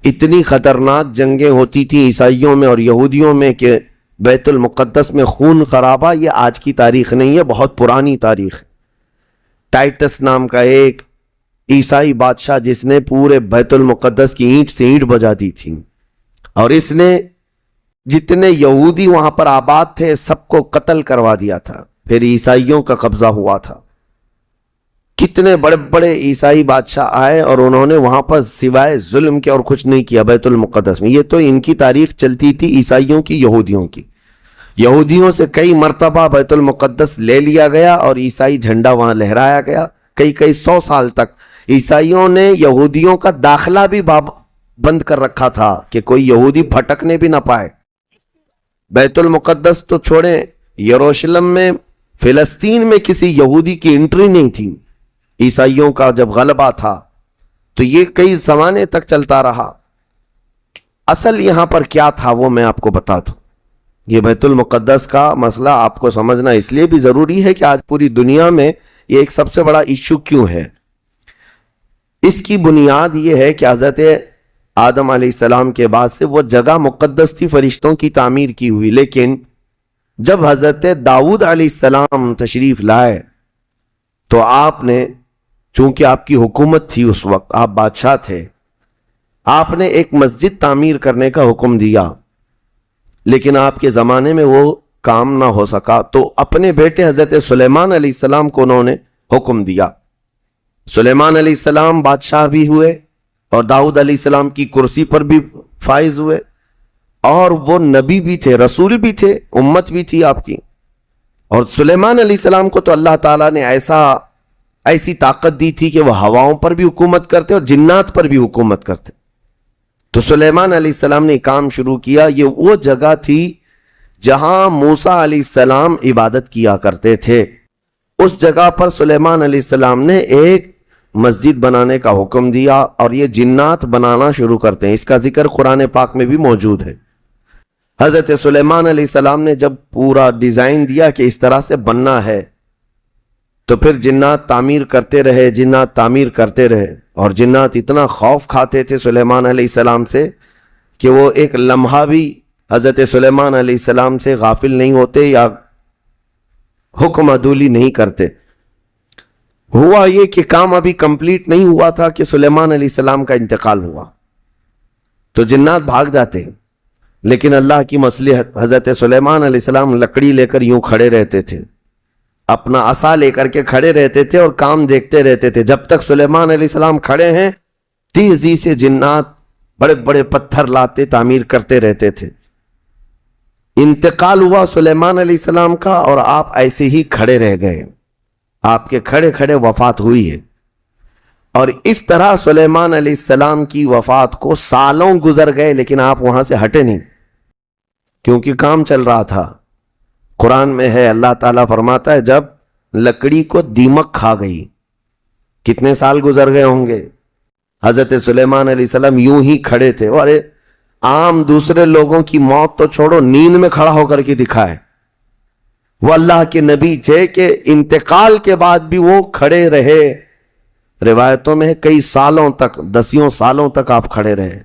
اتنی خطرناک جنگیں ہوتی تھیں عیسائیوں میں اور یہودیوں میں کہ بیت المقدس میں خون خرابہ یہ آج کی تاریخ نہیں ہے، بہت پرانی تاریخ ہے۔ ٹائٹس نام کا ایک عیسائی بادشاہ جس نے پورے بیت المقدس کی اینٹ سے اینٹ بجا دی تھی، اور اس نے جتنے یہودی وہاں پر آباد تھے سب کو قتل کروا دیا تھا، پھر عیسائیوں کا قبضہ ہوا تھا۔ کتنے بڑے بڑے عیسائی بادشاہ آئے اور انہوں نے وہاں پر سوائے ظلم کے اور کچھ نہیں کیا بیت المقدس میں۔ یہ تو ان کی تاریخ چلتی تھی عیسائیوں کی، یہودیوں کی۔ یہودیوں سے کئی مرتبہ بیت المقدس لے لیا گیا اور عیسائی جھنڈا وہاں لہرایا گیا، کئی 100 سال تک۔ عیسائیوں نے یہودیوں کا داخلہ بھی بند کر رکھا تھا کہ کوئی یہودی بھٹکنے بھی نہ پائے۔ بیت المقدس تو چھوڑیں، یروشلم میں فلسطین میں کسی یہودی کی انٹری نہیں تھی۔ عیسائیوں کا جب غلبہ تھا تو یہ کئی زمانے تک چلتا رہا۔ اصل یہاں پر کیا تھا وہ میں آپ کو بتا دوں۔ یہ بیت المقدس کا مسئلہ آپ کو سمجھنا اس لیے بھی ضروری ہے کہ آج پوری دنیا میں یہ ایک سب سے بڑا ایشو کیوں ہے۔ اس کی بنیاد یہ ہے کہ حضرت آدم علیہ السلام کے بعد سے وہ جگہ مقدس تھی، فرشتوں کی تعمیر کی ہوئی، لیکن جب حضرت داؤد علیہ السلام تشریف لائے تو آپ نے، چونکہ آپ کی حکومت تھی اس وقت، آپ بادشاہ تھے، آپ نے ایک مسجد تعمیر کرنے کا حکم دیا، لیکن آپ کے زمانے میں وہ کام نہ ہو سکا، تو اپنے بیٹے حضرت سلیمان علیہ السلام کو انہوں نے حکم دیا۔ سلیمان علیہ السلام بادشاہ بھی ہوئے اور داؤد علیہ السلام کی کرسی پر بھی فائز ہوئے، اور وہ نبی بھی تھے، رسول بھی تھے، امت بھی تھی آپ کی۔ اور سلیمان علیہ السلام کو تو اللہ تعالیٰ نے ایسی طاقت دی تھی کہ وہ ہواؤں پر بھی حکومت کرتے اور جنات پر بھی حکومت کرتے۔ تو سلیمان علیہ السلام نے کام شروع کیا۔ یہ وہ جگہ تھی جہاں موسیٰ علیہ السلام عبادت کیا کرتے تھے۔ اس جگہ پر سلیمان علیہ السلام نے ایک مسجد بنانے کا حکم دیا، اور یہ جنات بنانا شروع کرتے ہیں۔ اس کا ذکر قرآن پاک میں بھی موجود ہے۔ حضرت سلیمان علیہ السلام نے جب پورا ڈیزائن دیا کہ اس طرح سے بننا ہے، تو پھر جنات تعمیر کرتے رہے، جنات تعمیر کرتے رہے، اور جنات اتنا خوف کھاتے تھے سلیمان علیہ السلام سے کہ وہ ایک لمحہ بھی حضرت سلیمان علیہ السلام سے غافل نہیں ہوتے یا حکم عدولی نہیں کرتے۔ ہوا یہ کہ کام ابھی کمپلیٹ نہیں ہوا تھا کہ سلیمان علیہ السلام کا انتقال ہوا، تو جنات بھاگ جاتے، لیکن اللہ کی مصلحت، حضرت سلیمان علیہ السلام لکڑی لے کر یوں کھڑے رہتے تھے، اپنا عصا لے کر کے کھڑے رہتے تھے اور کام دیکھتے رہتے تھے۔ جب تک سلیمان علیہ السلام کھڑے ہیں تیزی سے جنات بڑے بڑے پتھر لاتے تعمیر کرتے رہتے تھے۔ انتقال ہوا سلیمان علیہ السلام کا اور آپ ایسے ہی کھڑے رہ گئے، آپ کے کھڑے کھڑے وفات ہوئی ہے۔ اور اس طرح سلیمان علیہ السلام کی وفات کو سالوں گزر گئے، لیکن آپ وہاں سے ہٹے نہیں، کیونکہ کام چل رہا تھا۔ قرآن میں ہے، اللہ تعالیٰ فرماتا ہے جب لکڑی کو دیمک کھا گئی، کتنے سال گزر گئے ہوں گے، حضرت سلیمان علیہ السلام یوں ہی کھڑے تھے۔ اور عام دوسرے لوگوں کی موت تو چھوڑو، نیند میں کھڑا ہو کر کے دکھائے۔ وہ اللہ کے نبی تھے کہ انتقال کے بعد بھی وہ کھڑے رہے۔ روایتوں میں ہے کئی سالوں تک، 10 سالوں تک آپ کھڑے رہے،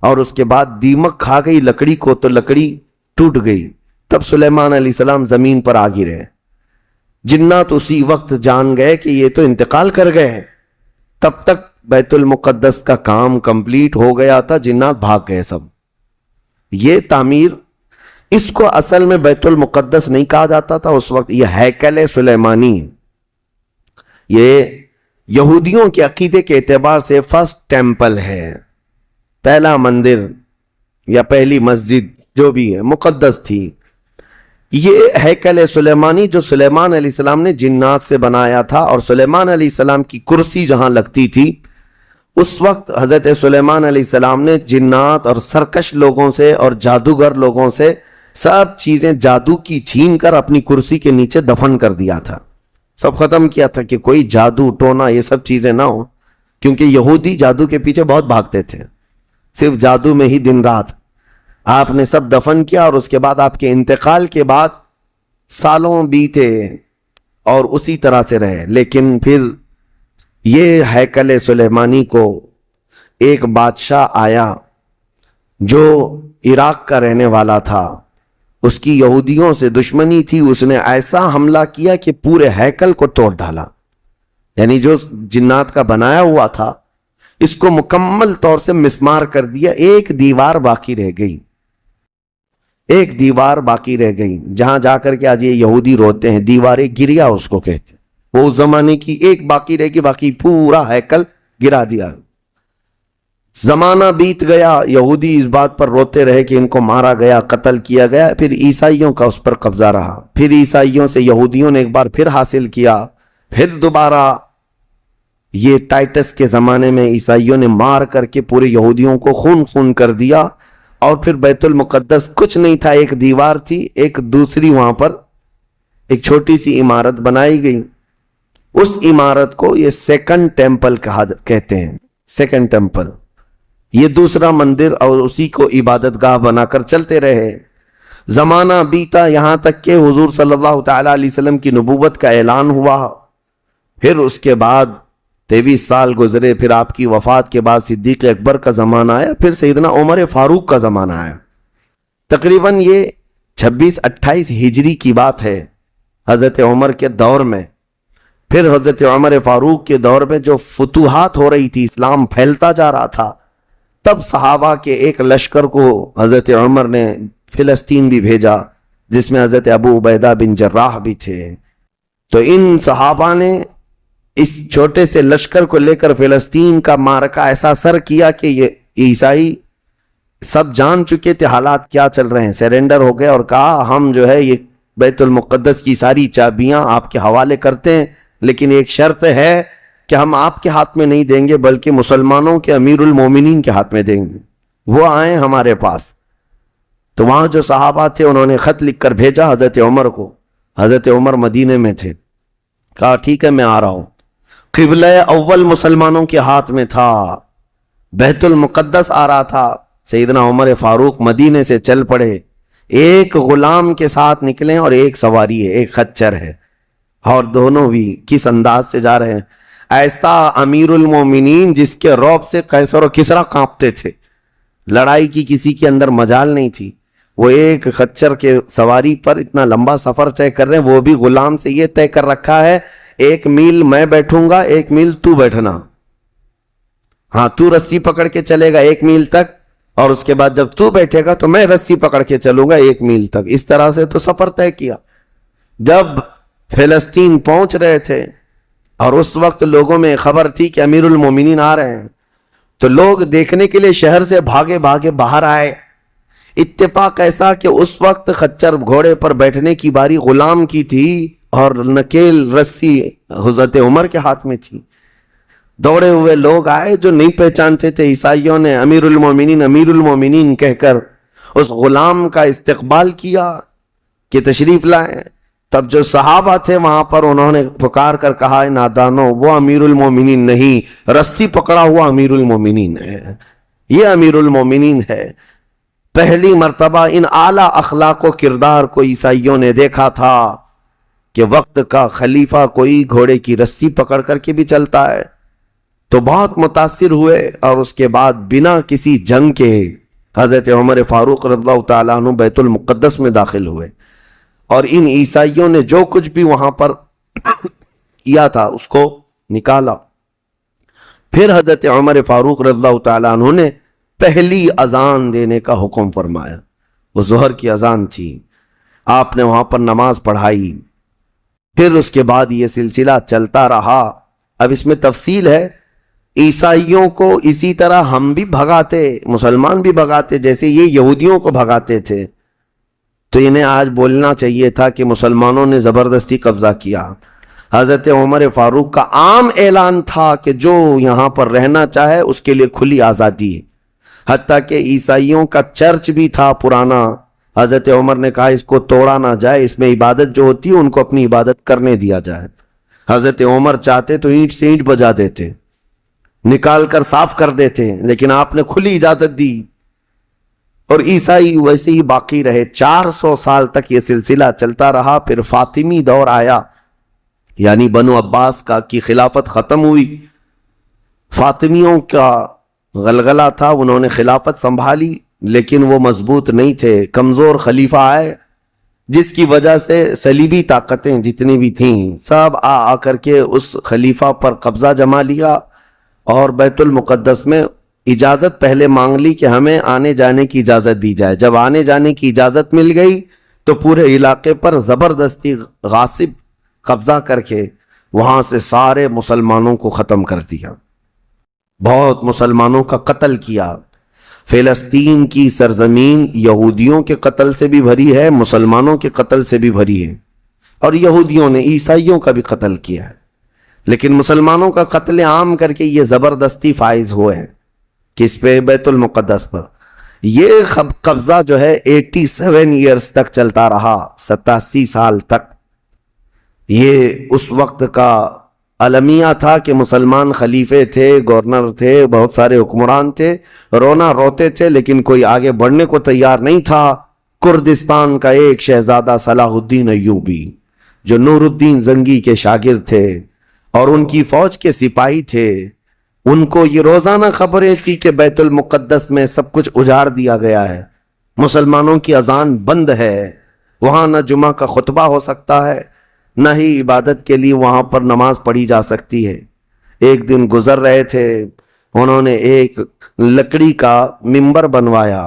اور اس کے بعد دیمک کھا گئی لکڑی کو تو لکڑی ٹوٹ گئی، تب سلیمان علیہ السلام زمین پر آ گرے۔ جنات اسی وقت جان گئے کہ یہ تو انتقال کر گئے۔ تب تک بیت المقدس کا کام کمپلیٹ ہو گیا تھا، جنات بھاگ گئے سب۔ یہ تعمیر، اس کو اصل میں بیت المقدس نہیں کہا جاتا تھا اس وقت، یہ ہیکل سلیمانی، یہ یہودیوں کے عقیدے کے اعتبار سے فرسٹ ٹیمپل ہے، پہلا مندر یا پہلی مسجد جو بھی ہے مقدس تھی۔ یہ ہیکل سلیمانی جو سلیمان علیہ السلام نے جنات سے بنایا تھا، اور سلیمان علیہ السلام کی کرسی جہاں لگتی تھی اس وقت حضرت سلیمان علیہ السلام نے جنات اور سرکش لوگوں سے اور جادوگر لوگوں سے سب چیزیں جادو کی چھین کر اپنی کرسی کے نیچے دفن کر دیا تھا، سب ختم کیا تھا کہ کوئی جادو ٹونا یہ سب چیزیں نہ ہو، کیونکہ یہودی جادو کے پیچھے بہت بھاگتے تھے، صرف جادو میں ہی دن رات۔ آپ نے سب دفن کیا، اور اس کے بعد آپ کے انتقال کے بعد سالوں بیتے اور اسی طرح سے رہے۔ لیکن پھر یہ ہیکل سلیمانی کو ایک بادشاہ آیا جو عراق کا رہنے والا تھا، اس کی یہودیوں سے دشمنی تھی، اس نے ایسا حملہ کیا کہ پورے ہیکل کو توڑ ڈالا. یعنی جو جنات کا بنایا ہوا تھا اس کو مکمل طور سے مسمار کر دیا. ایک دیوار باقی رہ گئی، ایک دیوار باقی رہ گئی جہاں جا کر کے آج یہ یہودی روتے ہیں. دیواریں گریا اس کو کہتے ہیں. وہ اس زمانے کی ایک باقی رہ گئی، باقی پورا ہیکل گرا دیا. زمانہ بیت گیا، یہودی اس بات پر روتے رہے کہ ان کو مارا گیا، قتل کیا گیا. پھر عیسائیوں کا اس پر قبضہ رہا. پھر عیسائیوں سے یہودیوں نے ایک بار پھر حاصل کیا. پھر دوبارہ یہ ٹائٹس کے زمانے میں عیسائیوں نے مار کر کے پورے یہودیوں کو خون خون کر دیا. اور پھر بیت المقدس کچھ نہیں تھا، ایک دیوار تھی، ایک دوسری وہاں پر ایک چھوٹی سی عمارت بنائی گئی. اس عمارت کو یہ سیکنڈ ٹیمپل کہتے ہیں. سیکنڈ ٹیمپل یہ دوسرا مندر، اور اسی کو عبادت گاہ بنا کر چلتے رہے. زمانہ بیتا یہاں تک کہ حضور صلی اللہ تعالی علیہ وسلم کی نبوت کا اعلان ہوا. پھر اس کے بعد 23 سال گزرے. پھر آپ کی وفات کے بعد صدیق اکبر کا زمانہ آیا. پھر سیدنا عمر فاروق کا زمانہ آیا. تقریباً یہ 26-28 ہجری کی بات ہے حضرت عمر کے دور میں. پھر حضرت عمر فاروق کے دور میں جو فتوحات ہو رہی تھی، اسلام پھیلتا جا رہا تھا، تب صحابہ کے ایک لشکر کو حضرت عمر نے فلسطین بھی بھیجا، جس میں حضرت ابو عبیدہ بن جراح بھی تھے. تو ان صحابہ نے اس چھوٹے سے لشکر کو لے کر فلسطین کا معرکہ ایسا سر کیا کہ یہ عیسائی سب جان چکے تھے حالات کیا چل رہے ہیں. سیرنڈر ہو گئے اور کہا ہم جو ہے یہ بیت المقدس کی ساری چابیاں آپ کے حوالے کرتے ہیں، لیکن ایک شرط ہے کہ ہم آپ کے ہاتھ میں نہیں دیں گے بلکہ مسلمانوں کے امیر المومنین کے ہاتھ میں دیں گے، وہ آئیں ہمارے پاس. تو وہاں جو صحابہ تھے انہوں نے خط لکھ کر بھیجا حضرت عمر کو. حضرت عمر مدینے میں تھے. کہا ٹھیک ہے میں آ رہا ہوں. قبلہ اول مسلمانوں کے ہاتھ میں تھا، بیت المقدس آ رہا تھا. سیدنا عمر فاروق مدینے سے چل پڑے. ایک غلام کے ساتھ نکلے اور ایک سواری ہے، ایک خچر ہے، اور دونوں بھی کس انداز سے جا رہے ہیں. ایسا امیر المومنین جس کے رعب سے قیصر و کسریٰ کانپتے تھے. لڑائی کی کسی کے اندر مجال نہیں تھی. وہ ایک خچر کے سواری پر اتنا لمبا سفر طے کر رہے ہیں. وہ بھی غلام سے یہ طے کر رکھا ہے 1 میل میں بیٹھوں گا، 1 میل تو بیٹھنا. ہاں تو رسی پکڑ کے چلے گا 1 میل تک، اور اس کے بعد جب تو بیٹھے گا تو میں رسی پکڑ کے چلوں گا 1 میل تک. اس طرح سے تو سفر طے کیا. جب فلسطین پہنچ رہے تھے اور اس وقت لوگوں میں خبر تھی کہ امیر المومنین آ رہے ہیں، تو لوگ دیکھنے کے لیے شہر سے بھاگے بھاگے باہر آئے. اتفاق ایسا کہ اس وقت خچر گھوڑے پر بیٹھنے کی باری غلام کی تھی اور نکیل رسی حضرت عمر کے ہاتھ میں تھی. دوڑے ہوئے لوگ آئے جو نہیں پہچانتے تھے. عیسائیوں نے امیر المومنین کہہ کر اس غلام کا استقبال کیا کہ تشریف لائیں. تب جو صحابہ تھے وہاں پر انہوں نے پکار کر کہا نادانو، وہ امیر المومنین نہیں، رسی پکڑا ہوا امیر المومنین ہے. یہ امیر المومنین ہے. پہلی مرتبہ ان اعلیٰ اخلاق و کردار کو عیسائیوں نے دیکھا تھا کہ وقت کا خلیفہ کوئی گھوڑے کی رسی پکڑ کر کے بھی چلتا ہے. تو بہت متاثر ہوئے، اور اس کے بعد بنا کسی جنگ کے حضرت عمر فاروق رضی اللہ تعالیٰ عنہ بیت المقدس میں داخل ہوئے. اور ان عیسائیوں نے جو کچھ بھی وہاں پر کیا تھا اس کو نکالا. پھر حضرت عمر فاروق رضی اللہ تعالیٰ عنہ نے پہلی اذان دینے کا حکم فرمایا. وہ ظہر کی اذان تھی. آپ نے وہاں پر نماز پڑھائی. پھر اس کے بعد یہ سلسلہ چلتا رہا. اب اس میں تفصیل ہے. عیسائیوں کو اسی طرح ہم بھی بھگاتے، مسلمان بھی بھگاتے، جیسے یہ یہودیوں کو بھگاتے تھے. تو انہیں آج بولنا چاہیے تھا کہ مسلمانوں نے زبردستی قبضہ کیا. حضرت عمر فاروق کا عام اعلان تھا کہ جو یہاں پر رہنا چاہے اس کے لیے کھلی آزادی ہے. حتیٰ کہ عیسائیوں کا چرچ بھی تھا پرانا. حضرت عمر نے کہا اس کو توڑا نہ جائے، اس میں عبادت جو ہوتی ہے ان کو اپنی عبادت کرنے دیا جائے. حضرت عمر چاہتے تو اینٹ سے اینٹ بجا دیتے، نکال کر صاف کر دیتے، لیکن آپ نے کھلی اجازت دی. اور عیسائی ویسے ہی باقی رہے. 400 سال تک یہ سلسلہ چلتا رہا. پھر فاطمی دور آیا، یعنی بنو عباس کی خلافت ختم ہوئی. فاطمیوں کا غلغلہ تھا، انہوں نے خلافت سنبھالی. لیکن وہ مضبوط نہیں تھے. کمزور خلیفہ آئے جس کی وجہ سے صلیبی طاقتیں جتنی بھی تھیں سب آ کر کے اس خلیفہ پر قبضہ جما لیا اور بیت المقدس میں اجازت پہلے مانگ لی کہ ہمیں آنے جانے کی اجازت دی جائے. جب آنے جانے کی اجازت مل گئی تو پورے علاقے پر زبردستی غاصب قبضہ کر کے وہاں سے سارے مسلمانوں کو ختم کر دیا. بہت مسلمانوں کا قتل کیا. فلسطین کی سرزمین یہودیوں کے قتل سے بھی بھری ہے, مسلمانوں کے قتل سے بھی بھری ہے, اور یہودیوں نے عیسائیوں کا بھی قتل کیا ہے. لیکن مسلمانوں کا قتل عام کر کے یہ زبردستی فائز ہوئے ہیں کس پہ؟ بیت المقدس پر. یہ قبضہ جو ہے 87 ایئرز تک چلتا رہا, 87 سال تک. یہ اس وقت کا المیہ تھا کہ مسلمان خلیفے تھے, گورنر تھے, بہت سارے حکمران تھے, رونا روتے تھے لیکن کوئی آگے بڑھنے کو تیار نہیں تھا. کردستان کا ایک شہزادہ صلاح الدین ایوبی جو نور الدین زنگی کے شاگرد تھے اور ان کی فوج کے سپاہی تھے, ان کو یہ روزانہ خبریں تھی کہ بیت المقدس میں سب کچھ اجاڑ دیا گیا ہے, مسلمانوں کی اذان بند ہے, وہاں نہ جمعہ کا خطبہ ہو سکتا ہے, نہ ہی عبادت کے لیے وہاں پر نماز پڑھی جا سکتی ہے. ایک دن گزر رہے تھے, انہوں نے ایک لکڑی کا ممبر بنوایا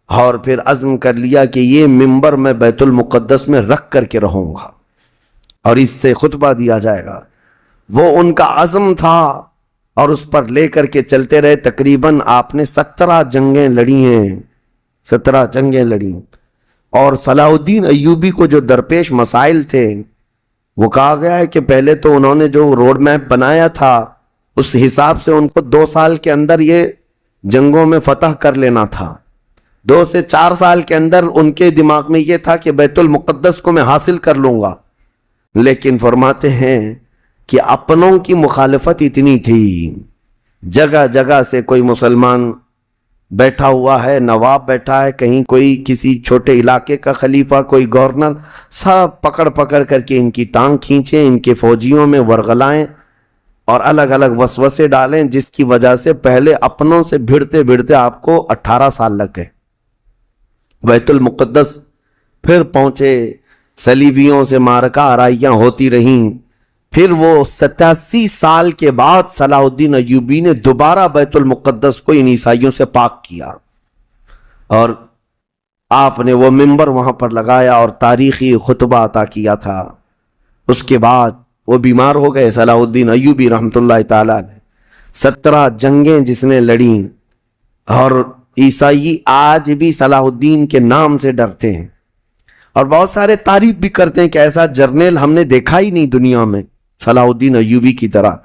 اور پھر عزم کر لیا کہ یہ ممبر میں بیت المقدس میں رکھ کر کے رہوں گا اور اس سے خطبہ دیا جائے گا. وہ ان کا عزم تھا اور اس پر لے کر کے چلتے رہے. تقریباً آپ نے 17 جنگیں لڑی ہیں, 17 جنگیں لڑی. اور صلاح الدین ایوبی کو جو درپیش مسائل تھے وہ کہا گیا ہے کہ پہلے تو انہوں نے جو روڈ میپ بنایا تھا اس حساب سے ان کو 2 سال کے اندر یہ جنگوں میں فتح کر لینا تھا. 2 سے 4 سال کے اندر ان کے دماغ میں یہ تھا کہ بیت المقدس کو میں حاصل کر لوں گا. لیکن فرماتے ہیں کہ اپنوں کی مخالفت اتنی تھی, جگہ جگہ سے کوئی مسلمان بیٹھا ہوا ہے, نواب بیٹھا ہے, کہیں کوئی کسی چھوٹے علاقے کا خلیفہ, کوئی گورنر, سب پکڑ پکڑ کر کے ان کی ٹانگ کھینچیں, ان کے فوجیوں میں ورغلائیں اور الگ الگ وسوسے ڈالیں, جس کی وجہ سے پہلے اپنوں سے بھڑتے بھڑتے آپ کو 18 سال لگ گئے. بیت المقدس پھر پہنچے, صلیبیوں سے معرکہ آرائیاں ہوتی رہیں. پھر وہ 87 سال کے بعد صلاح الدین ایوبی نے دوبارہ بیت المقدس کو ان عیسائیوں سے پاک کیا اور آپ نے وہ ممبر وہاں پر لگایا اور تاریخی خطبہ عطا کیا تھا. اس کے بعد وہ بیمار ہو گئے صلاح الدین ایوبی رحمۃ اللہ تعالیٰ نے. 17 جنگیں جس نے لڑیں, اور عیسائی آج بھی صلاح الدین کے نام سے ڈرتے ہیں اور بہت سارے تعریف بھی کرتے ہیں کہ ایسا جرنیل ہم نے دیکھا ہی نہیں دنیا میں صلاح الدین ایوبی کی طرح.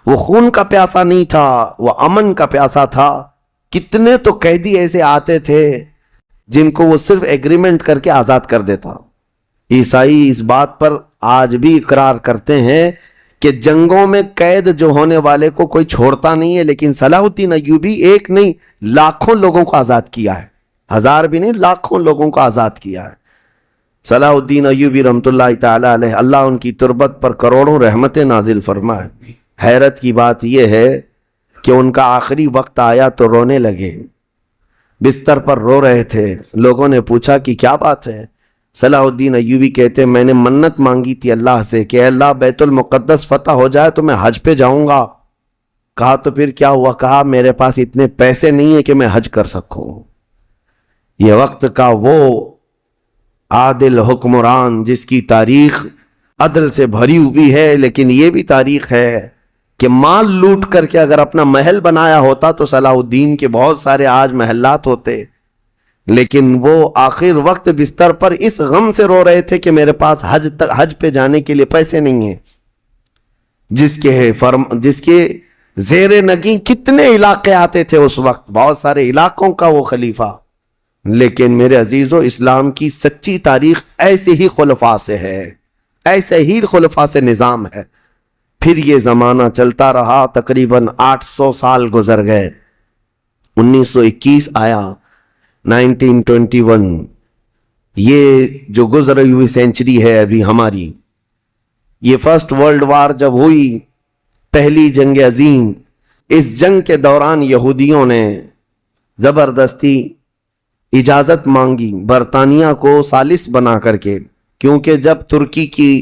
وہ خون کا پیاسا نہیں تھا, وہ امن کا پیاسا تھا. کتنے تو قیدی ایسے آتے تھے جن کو وہ صرف ایگریمنٹ کر کے آزاد کر دیتا. عیسائی اس بات پر آج بھی اقرار کرتے ہیں کہ جنگوں میں قید جو ہونے والے کو کوئی چھوڑتا نہیں ہے, لیکن صلاح الدین ایوبی ایک نہیں لاکھوں لوگوں کو آزاد کیا ہے, 1000 بھی نہیں, لاکھوں لوگوں کو آزاد کیا ہے. صلاح الدین ایوبی رحمۃ اللہ تعالیٰ علیہ, اللہ ان کی تربت پر کروڑوں رحمتیں نازل فرمائے. حیرت کی بات یہ ہے کہ ان کا آخری وقت آیا تو رونے لگے, بستر پر رو رہے تھے. لوگوں نے پوچھا کہ کیا بات ہے؟ صلاح الدین ایوبی کہتے میں نے منت مانگی تھی اللہ سے کہ اللہ بیت المقدس فتح ہو جائے تو میں حج پہ جاؤں گا. کہا تو پھر کیا ہوا؟ کہا میرے پاس اتنے پیسے نہیں ہیں کہ میں حج کر سکوں. یہ وقت کا وہ عادل حکمران جس کی تاریخ عدل سے بھری ہوئی ہے, لیکن یہ بھی تاریخ ہے کہ مال لوٹ کر کے اگر اپنا محل بنایا ہوتا تو صلاح الدین کے بہت سارے آج محلات ہوتے, لیکن وہ آخر وقت بستر پر اس غم سے رو رہے تھے کہ میرے پاس حج پہ جانے کے لیے پیسے نہیں ہیں. جس کے زیر نگیں کتنے علاقے آتے تھے اس وقت, بہت سارے علاقوں کا وہ خلیفہ. لیکن میرے عزیزو, اسلام کی سچی تاریخ ایسے ہی خلفاء سے ہے, ایسے ہی خلفاء سے نظام ہے. پھر یہ زمانہ چلتا رہا, تقریباً 800 سال گزر گئے. 1921 آیا, 1921, یہ جو گزری ہوئی سینچری ہے ابھی ہماری, یہ فرسٹ ورلڈ وار جب ہوئی, پہلی جنگ عظیم, اس جنگ کے دوران یہودیوں نے زبردستی اجازت مانگی برطانیہ کو ثالث بنا کر کے، کیونکہ جب ترکی کی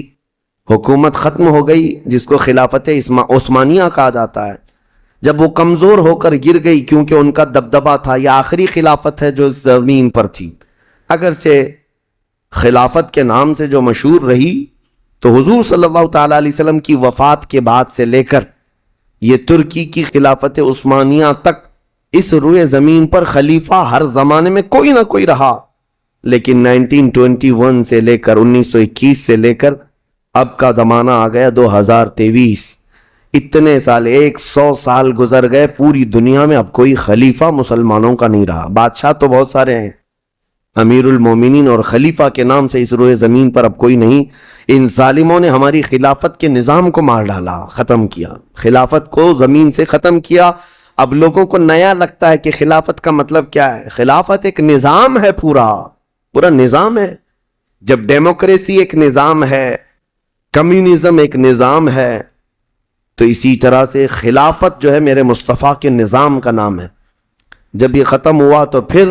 حکومت ختم ہو گئی جس کو خلافت عثمانیہ کہا جاتا ہے، جب وہ کمزور ہو کر گر گئی، کیونکہ ان کا دبدبہ تھا، یہ آخری خلافت ہے جو زمین پر تھی، اگرچہ خلافت کے نام سے جو مشہور رہی، تو حضور صلی اللہ تعالیٰ علیہ وسلم کی وفات کے بعد سے لے کر یہ ترکی کی خلافت عثمانیہ تک اس روئے زمین پر خلیفہ ہر زمانے میں کوئی نہ کوئی رہا، لیکن 1921 سے لے کر 1921 سے لے کر اب کا زمانہ آ گیا 2023، اتنے سال 100 سال گزر گئے، پوری دنیا میں اب کوئی خلیفہ مسلمانوں کا نہیں رہا۔ بادشاہ تو بہت سارے ہیں، امیر المومنین اور خلیفہ کے نام سے اس روئے زمین پر اب کوئی نہیں۔ ان ظالموں نے ہماری خلافت کے نظام کو مار ڈالا، ختم کیا، خلافت کو زمین سے ختم کیا۔ اب لوگوں کو نیا لگتا ہے کہ خلافت کا مطلب کیا ہے۔ خلافت ایک نظام ہے، پورا نظام ہے۔ جب ڈیموکریسی ایک نظام ہے، کمیونزم ایک نظام ہے، تو اسی طرح سے خلافت جو ہے میرے مصطفیٰ کے نظام کا نام ہے۔ جب یہ ختم ہوا تو پھر